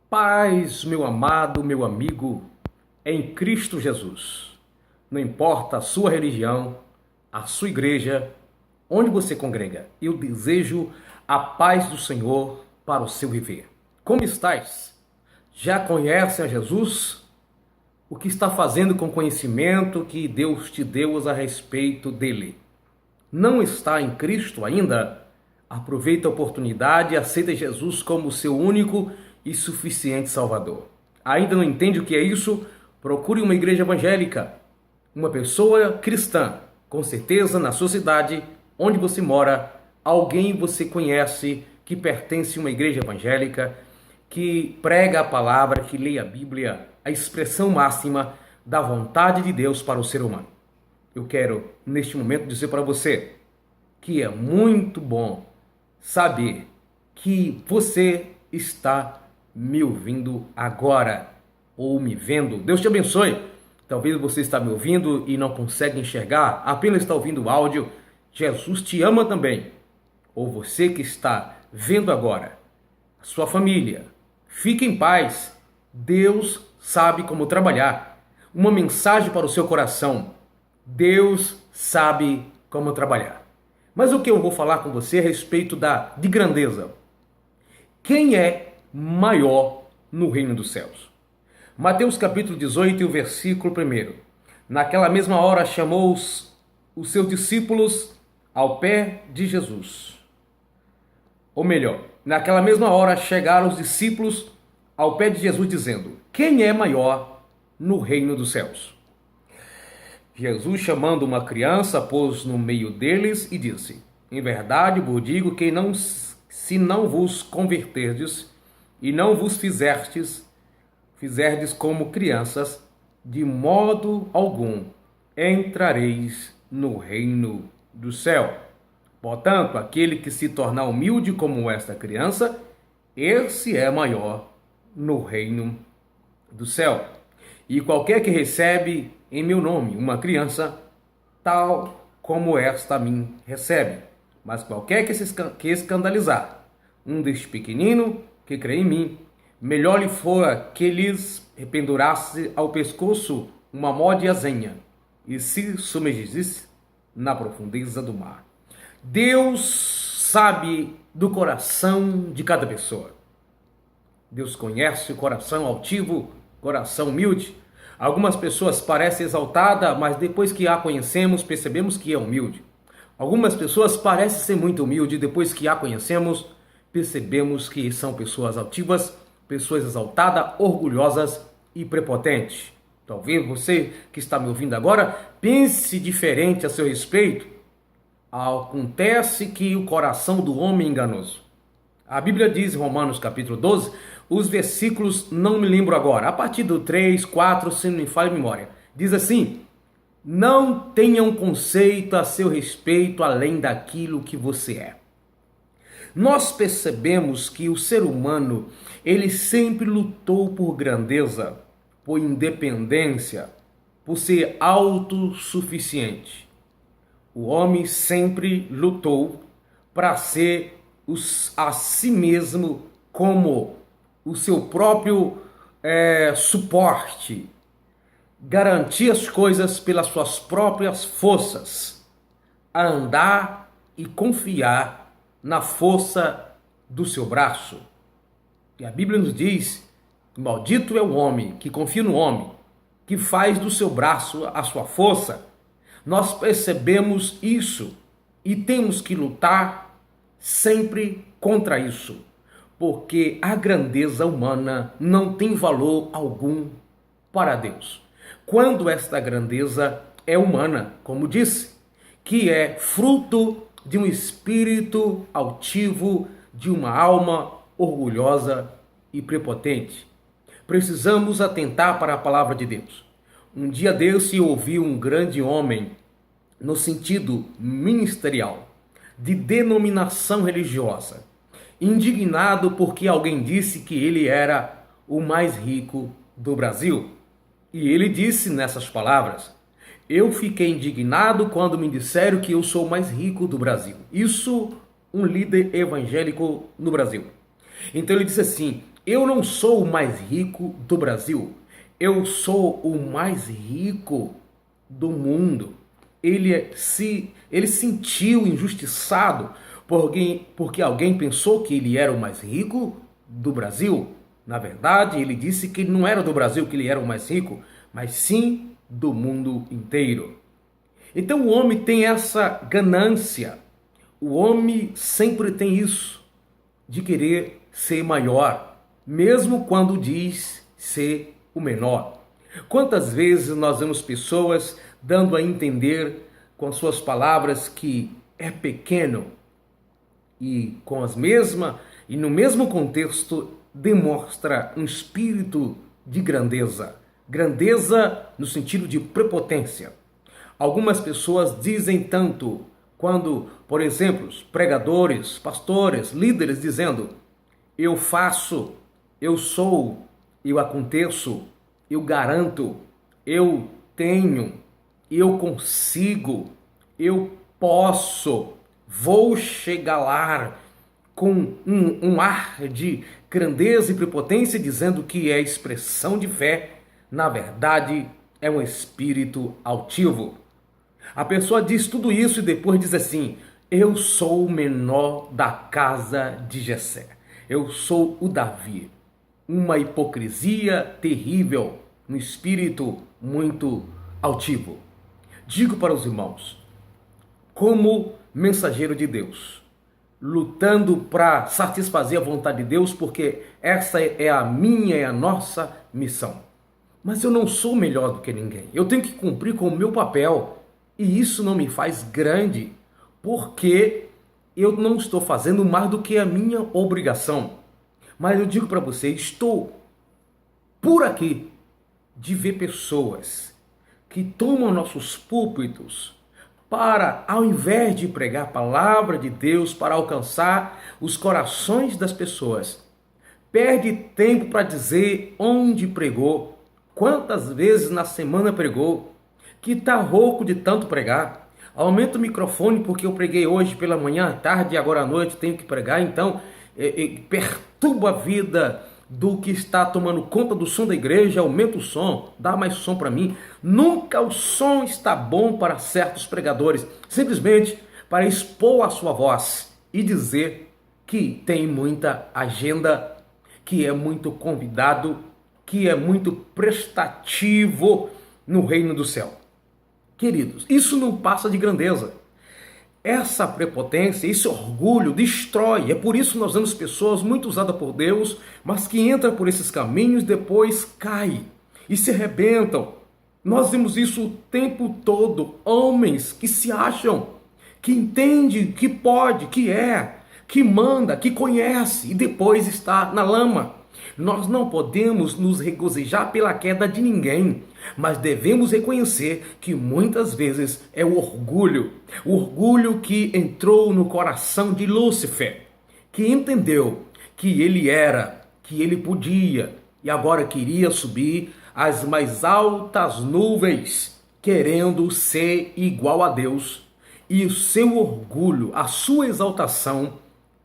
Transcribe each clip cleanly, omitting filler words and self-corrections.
Paz, meu amado, meu amigo, em Cristo Jesus. Não importa a sua religião, a sua igreja, onde você congrega, eu desejo a paz do Senhor para o seu viver. Como estás? Já conhece a Jesus? O que está fazendo com o conhecimento que Deus te deu a respeito dele? Não está em Cristo ainda? Aproveita a oportunidade e aceita Jesus como seu único e suficiente Salvador. Ainda não entende o que é isso? Procure uma igreja evangélica, uma pessoa cristã. Com certeza, na sua cidade, onde você mora, alguém você conhece que pertence a uma igreja evangélica, que prega a palavra, que lê a Bíblia, a expressão máxima da vontade de Deus para o ser humano. Eu quero, neste momento, dizer para você que é muito bom saber que você está me ouvindo agora ou me vendo. Deus te abençoe. Talvez você está me ouvindo e não consegue enxergar, apenas está ouvindo o áudio. Jesus te ama também. Ou você que está vendo agora, a sua família, fique em paz. Deus sabe como trabalhar. Uma mensagem para o seu coração. Deus sabe como trabalhar. Mas o que eu vou falar com você é a respeito de grandeza. Quem é maior no reino dos céus? Mateus capítulo 18, o versículo 1. Naquela mesma hora chamou os seus discípulos ao pé de Jesus. Ou melhor, naquela mesma hora chegaram os discípulos ao pé de Jesus dizendo: quem é maior no reino dos céus? Jesus, chamando uma criança, pôs no meio deles e disse: em verdade vos digo que se não vos converterdes e não vos fizerdes como crianças, de modo algum entrareis no reino do céu. Portanto, aquele que se tornar humilde como esta criança, esse é maior no reino do céu. E qualquer que recebe em meu nome uma criança, tal como esta a mim recebe. Mas qualquer que escandalizar um destes pequeninos que crê em mim, melhor lhe fora que lhes pendurasse ao pescoço uma mó de azenha e se submergisse na profundeza do mar. Deus sabe do coração de cada pessoa. Deus conhece o coração altivo, coração humilde. Algumas pessoas parecem exaltadas, mas depois que a conhecemos, percebemos que é humilde. Algumas pessoas parecem ser muito humildes, depois que a conhecemos, percebemos que são pessoas altivas, pessoas exaltadas, orgulhosas e prepotentes. Talvez você que está me ouvindo agora pense diferente a seu respeito. Acontece que o coração do homem é enganoso. A Bíblia diz em Romanos capítulo 12, os versículos não me lembro agora, a partir do 3, 4, se não me falha a memória. Diz assim: não tenham conceito a seu respeito além daquilo que você é. Nós percebemos que o ser humano, ele sempre lutou por grandeza, por independência, por ser autossuficiente. O homem sempre lutou para ser a si mesmo como o seu próprio suporte, garantir as coisas pelas suas próprias forças, a andar e confiar na força do seu braço. E a Bíblia nos diz: maldito é o homem que confia no homem, que faz do seu braço a sua força. Nós percebemos isso e temos que lutar sempre contra isso, porque a grandeza humana não tem valor algum para Deus. Quando esta grandeza é humana, como disse, que é fruto de um espírito altivo, de uma alma orgulhosa e prepotente. Precisamos atentar para a palavra de Deus. Um dia desse ouvi um grande homem, no sentido ministerial, de denominação religiosa, indignado porque alguém disse que ele era o mais rico do Brasil. E ele disse nessas palavras: eu fiquei indignado quando me disseram que eu sou o mais rico do Brasil. Isso, um líder evangélico no Brasil. Então ele disse assim: Eu não sou o mais rico do Brasil, eu sou o mais rico do mundo. Ele sentiu injustiçado porque alguém pensou que ele era o mais rico do Brasil. Na verdade, ele disse que não era do Brasil que ele era o mais rico, mas sim do mundo inteiro. Então o homem tem essa ganância, o homem sempre tem isso, de querer ser maior, mesmo quando diz ser o menor. Quantas vezes nós vemos pessoas dando a entender com suas palavras que é pequeno e no mesmo contexto demonstra um espírito de grandeza, grandeza no sentido de prepotência. Algumas pessoas dizem tanto quando, por exemplo, pregadores, pastores, líderes dizendo: eu faço, eu sou, eu aconteço, eu garanto, eu tenho, eu consigo, eu posso, vou chegar lá, com um ar de grandeza e prepotência, dizendo que é expressão de fé. Na verdade, é um espírito altivo. A pessoa diz tudo isso e depois diz assim: eu sou o menor da casa de Jessé. Eu sou o Davi. Uma hipocrisia terrível, um espírito muito altivo. Digo para os irmãos, como mensageiro de Deus, lutando para satisfazer a vontade de Deus, porque essa é a minha e a nossa missão. Mas eu não sou melhor do que ninguém. Eu tenho que cumprir com o meu papel. E isso não me faz grande, porque eu não estou fazendo mais do que a minha obrigação. Mas eu digo para você, estou por aqui de ver pessoas que tomam nossos púlpitos para, ao invés de pregar a palavra de Deus para alcançar os corações das pessoas, perde tempo para dizer onde pregou, quantas vezes na semana pregou, que está rouco de tanto pregar. Aumenta o microfone porque eu preguei hoje pela manhã, à tarde e agora à noite tenho que pregar. Então perturba a vida do que está tomando conta do som da igreja. Aumenta o som, dá mais som para mim. Nunca o som está bom para certos pregadores, simplesmente para expor a sua voz e dizer que tem muita agenda, que é muito convidado, que é muito prestativo no reino do céu. Queridos, isso não passa de grandeza. Essa prepotência, esse orgulho destrói. É por isso que nós vemos pessoas muito usadas por Deus, mas que entram por esses caminhos, depois caem e se arrebentam. Nós vemos isso o tempo todo. Homens que se acham, que entendem, que pode, que é, que manda, que conhece e depois está na lama. Nós não podemos nos regozijar pela queda de ninguém, mas devemos reconhecer que muitas vezes é o orgulho que entrou no coração de Lúcifer, que entendeu que ele era, que ele podia e agora queria subir às mais altas nuvens, querendo ser igual a Deus, e o seu orgulho, a sua exaltação,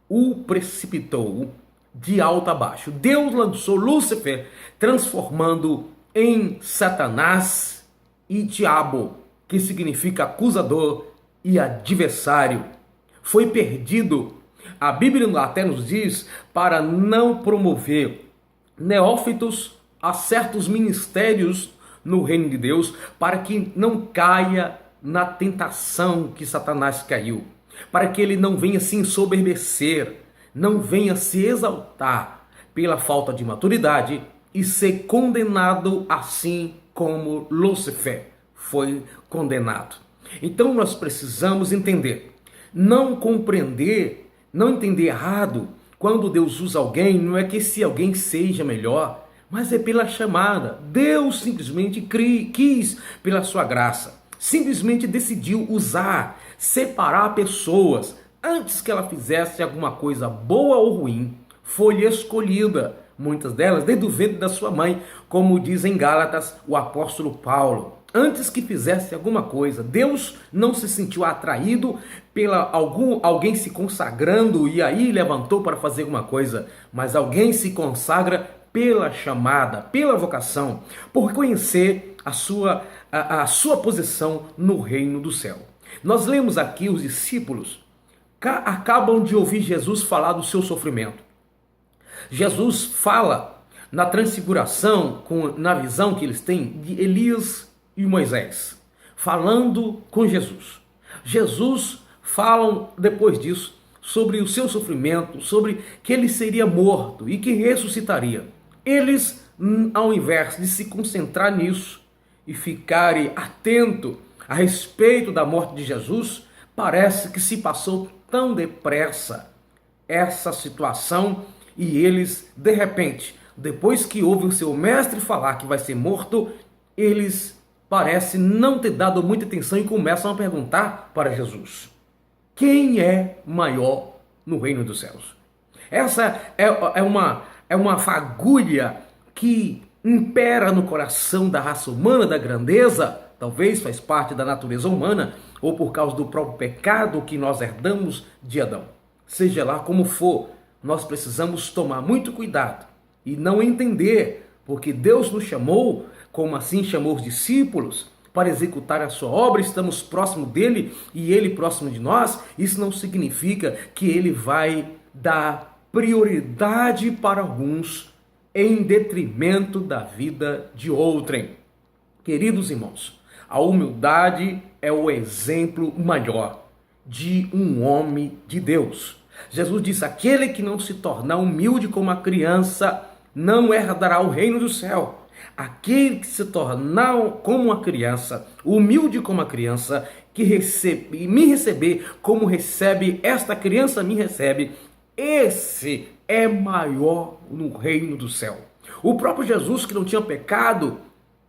o precipitou de alto a baixo. Deus lançou Lúcifer, transformando em Satanás e Diabo, que significa acusador e adversário. Foi perdido. A Bíblia até nos diz para não promover neófitos a certos ministérios no reino de Deus, para que não caia na tentação que Satanás caiu, para que ele não venha se ensoberbecer, não venha se exaltar pela falta de maturidade e ser condenado assim como Lúcifer foi condenado. Então nós precisamos entender, não compreender, não entender errado. Quando Deus usa alguém, não é que esse alguém seja melhor, mas é pela chamada. Deus simplesmente quis, pela sua graça, simplesmente decidiu usar, separar pessoas. Antes que ela fizesse alguma coisa boa ou ruim, foi escolhida, muitas delas desde o ventre da sua mãe, como diz em Gálatas o apóstolo Paulo. antes que fizesse alguma coisa. Deus não se sentiu atraído pela alguém se consagrando e aí levantou para fazer alguma coisa, mas alguém se consagra pela chamada, pela vocação, por conhecer a sua posição no reino do céu. Nós lemos aqui os discípulos acabam de ouvir Jesus falar do seu sofrimento. Jesus fala na transfiguração, na visão que eles têm de Elias e Moisés, falando com Jesus. Jesus fala depois disso sobre o seu sofrimento, sobre que ele seria morto e que ressuscitaria. Eles, ao invés de se concentrar nisso e ficarem atentos a respeito da morte de Jesus, parece que se passou tão depressa essa situação e eles, de repente, depois que ouvem o seu mestre falar que vai ser morto, eles parecem não ter dado muita atenção e começam a perguntar para Jesus: quem é maior no reino dos céus? Essa é uma fagulha que impera no coração da raça humana, da grandeza. Talvez faz parte da natureza humana ou por causa do próprio pecado que nós herdamos de Adão. Seja lá como for, nós precisamos tomar muito cuidado e não entender, porque Deus nos chamou, como assim chamou os discípulos, para executar a sua obra. Estamos próximo dele e ele próximo de nós. Isso não significa que ele vai dar prioridade para alguns em detrimento da vida de outrem. Queridos irmãos, a humildade é o exemplo maior de um homem de Deus. Jesus disse: aquele que não se tornar humilde como a criança não herdará o reino do céu. Aquele que se tornar como uma criança, humilde como a criança, que me receber como recebe esta criança me recebe, esse é maior no reino do céu. O próprio Jesus, que não tinha pecado,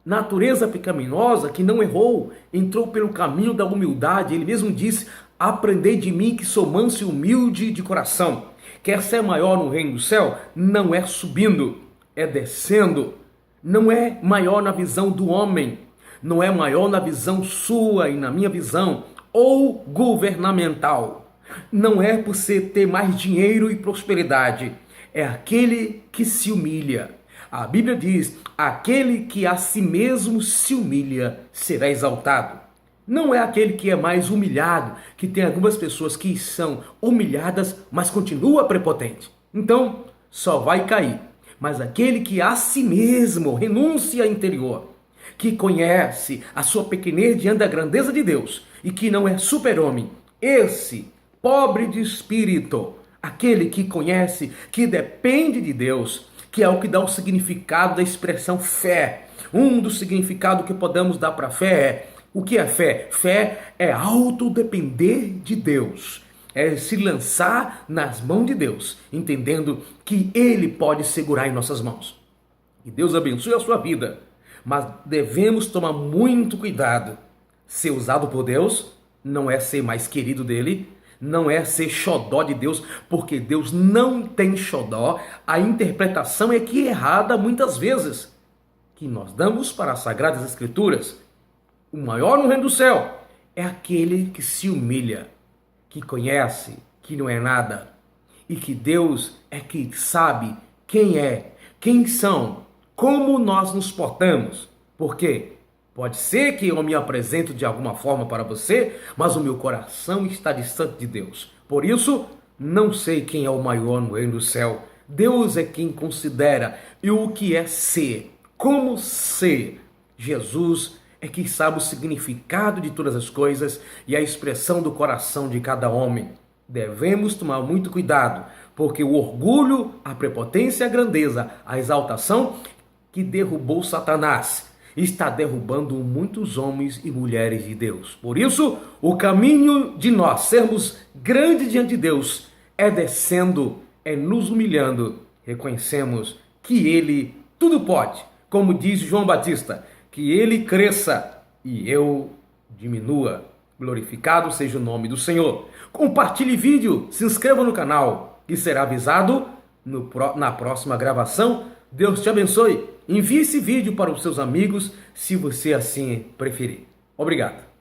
natureza pecaminosa, que não errou, entrou pelo caminho da humildade. Ele mesmo disse: aprendei de mim que sou manso e humilde de coração. Quer ser maior no reino do céu? Não é subindo, é descendo. Não é maior na visão do homem, não é maior na visão sua e na minha visão, ou governamental. Não é por você ter mais dinheiro e prosperidade, é aquele que se humilha. A Bíblia diz: aquele que a si mesmo se humilha será exaltado. Não é aquele que é mais humilhado, que tem algumas pessoas que são humilhadas, mas continua prepotente. Então, só vai cair. Mas aquele que a si mesmo renuncia interior, que conhece a sua pequenez diante da grandeza de Deus e que não é super-homem, esse, pobre de espírito, aquele que conhece, que depende de Deus, que é o que dá o significado da expressão fé. Um dos significados que podemos dar para fé é: o que é fé? Fé é autodepender de Deus. É se lançar nas mãos de Deus, entendendo que Ele pode segurar em nossas mãos. E Deus abençoe a sua vida, mas devemos tomar muito cuidado. Ser usado por Deus não é ser mais querido dele, não é ser xodó de Deus, porque Deus não tem xodó. A interpretação é que é errada muitas vezes, que nós damos para as Sagradas Escrituras. O maior no reino do céu é aquele que se humilha, que conhece que não é nada e que Deus é que sabe quem é, quem são, como nós nos portamos. Porque pode ser que eu me apresente de alguma forma para você, mas o meu coração está distante de Deus. Por isso, não sei quem é o maior no reino do céu. Deus é quem considera e o que é ser, como ser. Jesus é quem sabe o significado de todas as coisas e a expressão do coração de cada homem. Devemos tomar muito cuidado, porque o orgulho, a prepotência, a grandeza, a exaltação que derrubou Satanás, está derrubando muitos homens e mulheres de Deus. Por isso, o caminho de nós sermos grandes diante de Deus é descendo, é nos humilhando. Reconhecemos que Ele tudo pode, como diz João Batista, que Ele cresça e eu diminua. Glorificado seja o nome do Senhor. Compartilhe vídeo, se inscreva no canal e será avisado na próxima gravação. Deus te abençoe. Envie esse vídeo para os seus amigos, se você assim preferir. Obrigado.